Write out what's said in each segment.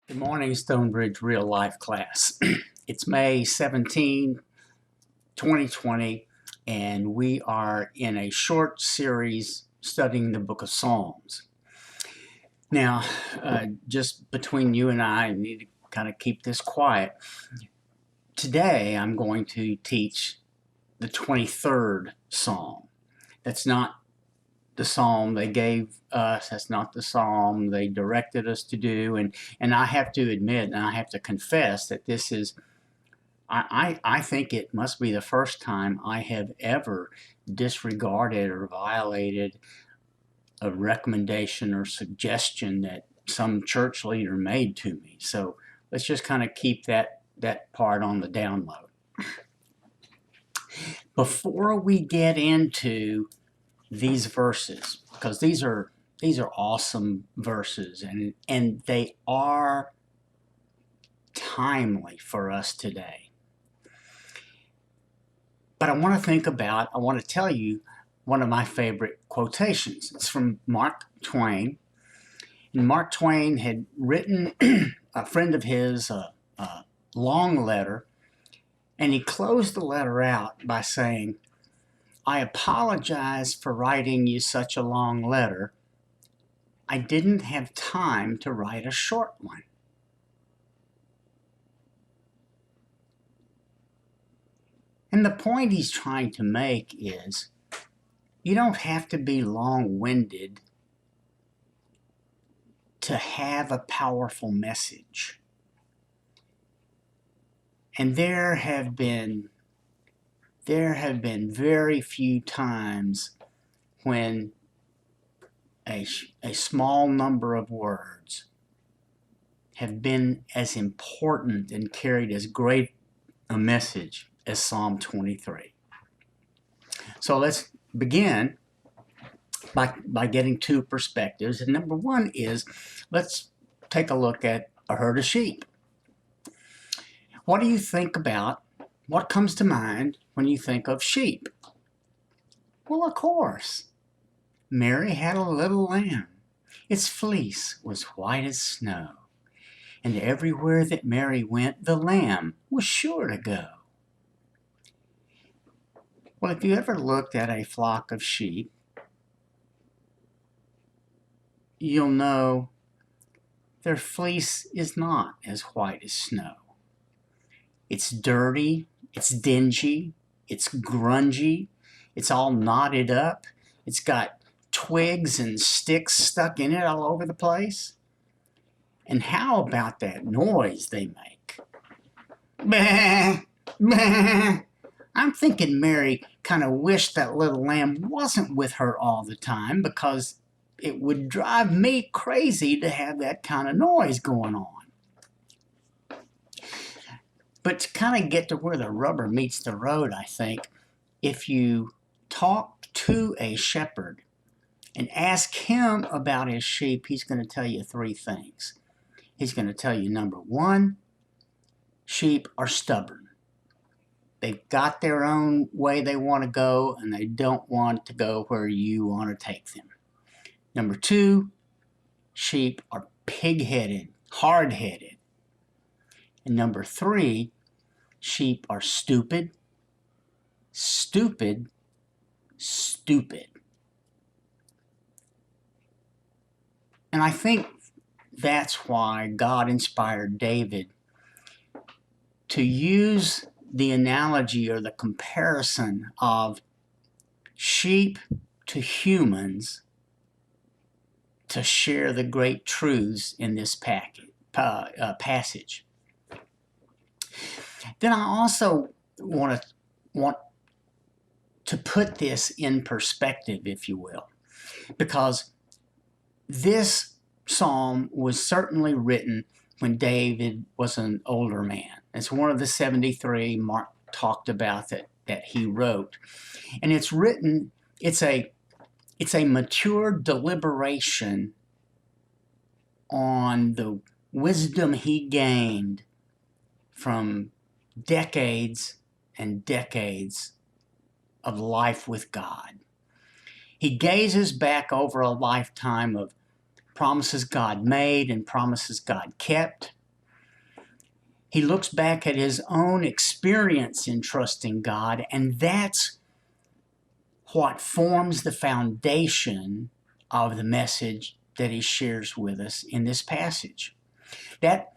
Good morning, StoneBridge Real Life class. It's May 17, 2020, and we are in a short series studying the book of Psalms. Now, just between you and I need to kind of keep this quiet. Today, I'm going to teach the 23rd Psalm. That's not the psalm they gave us. That's not the psalm they directed us to do. And I have to admit, and I have to confess that this is, I think it must be the first time I have ever disregarded or violated a recommendation or suggestion that some church leader made to me. So let's just kind of keep that part on the down low. Before we get into these verses, because these are awesome verses, and they are timely for us today. But I want to tell you one of my favorite quotations. It's from Mark Twain. And Mark Twain had written a friend of his a long letter, and he closed the letter out by saying, "I apologize for writing you such a long letter. I didn't have time to write a short one." And the point he's trying to make is, you don't have to be long-winded to have a powerful message. And there have been very few times when a small number of words have been as important and carried as great a message as Psalm 23. So let's begin by getting two perspectives. And number one is, let's take a look at a herd of sheep. What do you think about? What comes to mind when you think of sheep? Well, of course, Mary had a little lamb. Its fleece was white as snow, and everywhere that Mary went, the lamb was sure to go. Well, if you ever looked at a flock of sheep, you'll know their fleece is not as white as snow. It's dirty, it's dingy, it's grungy, it's all knotted up, it's got twigs and sticks stuck in it all over the place. And how about that noise they make? Bah, bah. I'm thinking Mary kind of wished that little lamb wasn't with her all the time, because it would drive me crazy to have that kind of noise going on. But to kind of get to where the rubber meets the road, I think, if you talk to a shepherd and ask him about his sheep, he's going to tell you three things. He's going to tell you, number one, sheep are stubborn. They've got their own way they want to go, and they don't want to go where you want to take them. Number two, sheep are pig-headed, hard-headed. And number three, sheep are stupid, stupid, stupid. And I think that's why God inspired David to use the analogy or the comparison of sheep to humans to share the great truths in this passage. Then I also want to put this in perspective, if you will, because this psalm was certainly written when David was an older man. It's one of the 73 Mark talked about that he wrote. And it's written, it's a mature deliberation on the wisdom he gained from decades and decades of life with God. He gazes back over a lifetime of promises God made and promises God kept, He looks back at his own experience in trusting God, and that's what forms the foundation of the message that he shares with us in this passage. That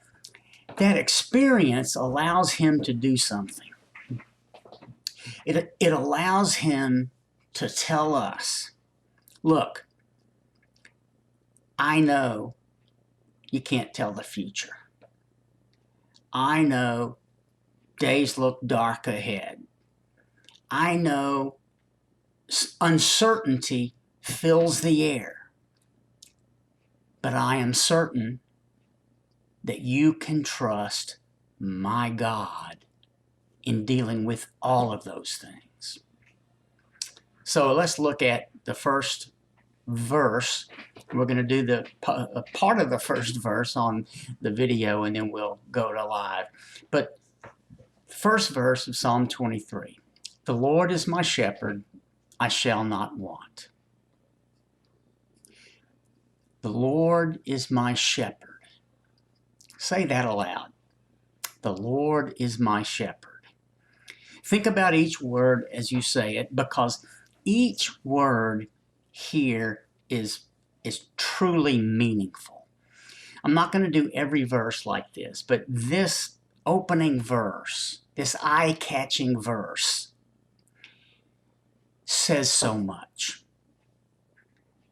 experience allows him to do something. It allows him to tell us, look, I know you can't tell the future. I know days look dark ahead. I know uncertainty fills the air. But I am certain that you can trust my God in dealing with all of those things. So let's look at the first verse. We're going to do the part of the first verse on the video, and then we'll go to live. But first verse of Psalm 23. The Lord is my shepherd, I shall not want. The Lord is my shepherd. Say that aloud. The Lord is my shepherd. Think about each word as you say it, because each word here is truly meaningful. I'm not going to do every verse like this, but this opening verse, this eye-catching verse, says so much.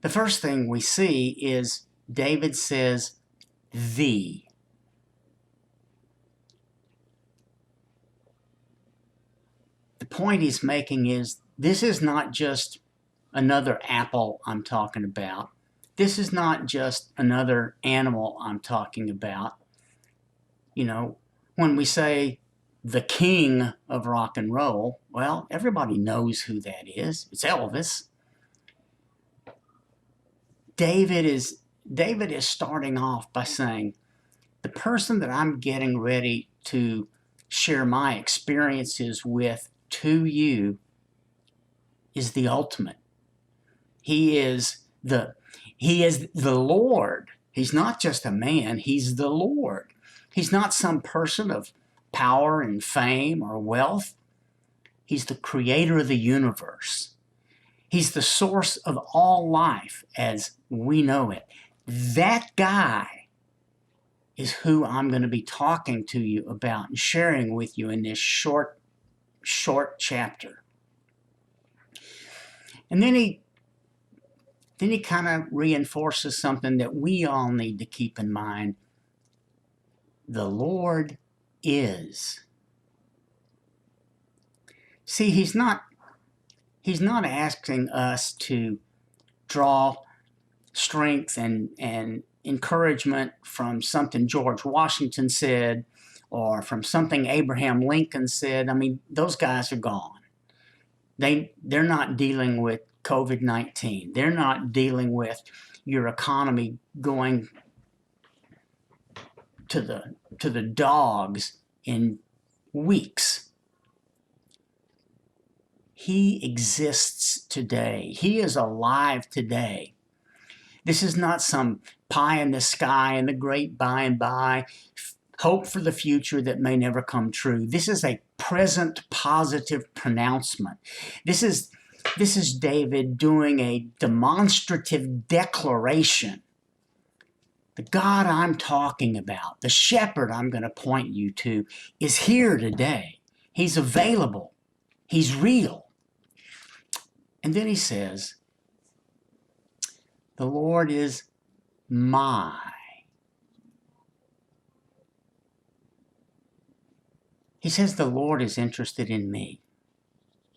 The first thing we see is David says, "thee." The point he's making is this is not just another apple I'm talking about. This is not just another animal I'm talking about. You know, when we say the king of rock and roll, well, everybody knows who that is. It's Elvis. David is starting off by saying, the person that I'm getting ready to share my experiences with to you is the ultimate. He is the Lord. He's not just a man, he's the Lord. He's not some person of power and fame or wealth. He's the creator of the universe. He's the source of all life as we know it. That guy is who I'm going to be talking to you about and sharing with you in this short chapter. And then he kind of reinforces something that we all need to keep in mind. The Lord is. See, he's not asking us to draw strength and encouragement from something George Washington said or from something Abraham Lincoln said. I mean, those guys are gone. They're not dealing with COVID-19. They're not dealing with your economy going to the dogs in weeks. He exists today. He is alive today. This is not some pie in the sky and the great by and by, hope for the future that may never come true. This is a present positive pronouncement. This is David doing a demonstrative declaration. The God I'm talking about, the shepherd I'm going to point you to, is here today. He's available. He's real. And then he says, the Lord is my. He says the Lord is interested in me.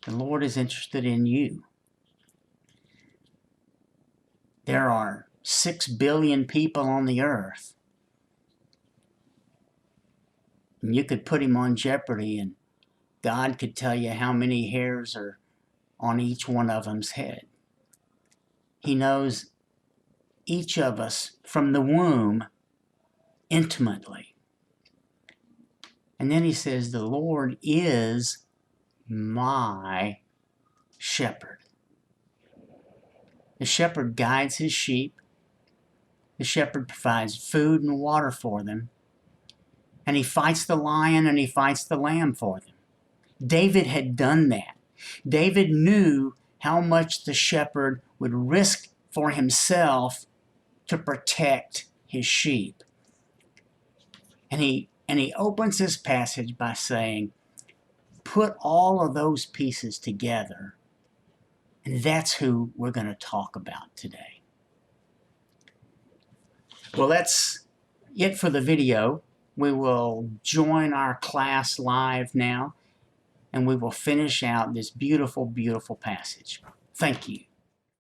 The Lord is interested in you. There are 6 billion people on the earth. And you could put him on Jeopardy and God could tell you how many hairs are on each one of them's head. He knows each of us from the womb intimately. And then he says, the Lord is my shepherd. The shepherd guides his sheep. The shepherd provides food and water for them. and he fights the lion and he fights the lamb for them. David had done that. David knew how much the shepherd would risk for himself to protect his sheep. And he opens this passage by saying, put all of those pieces together, and that's who we're going to talk about today. Well, that's it for the video. We will join our class live now, and we will finish out this beautiful, beautiful passage. Thank you.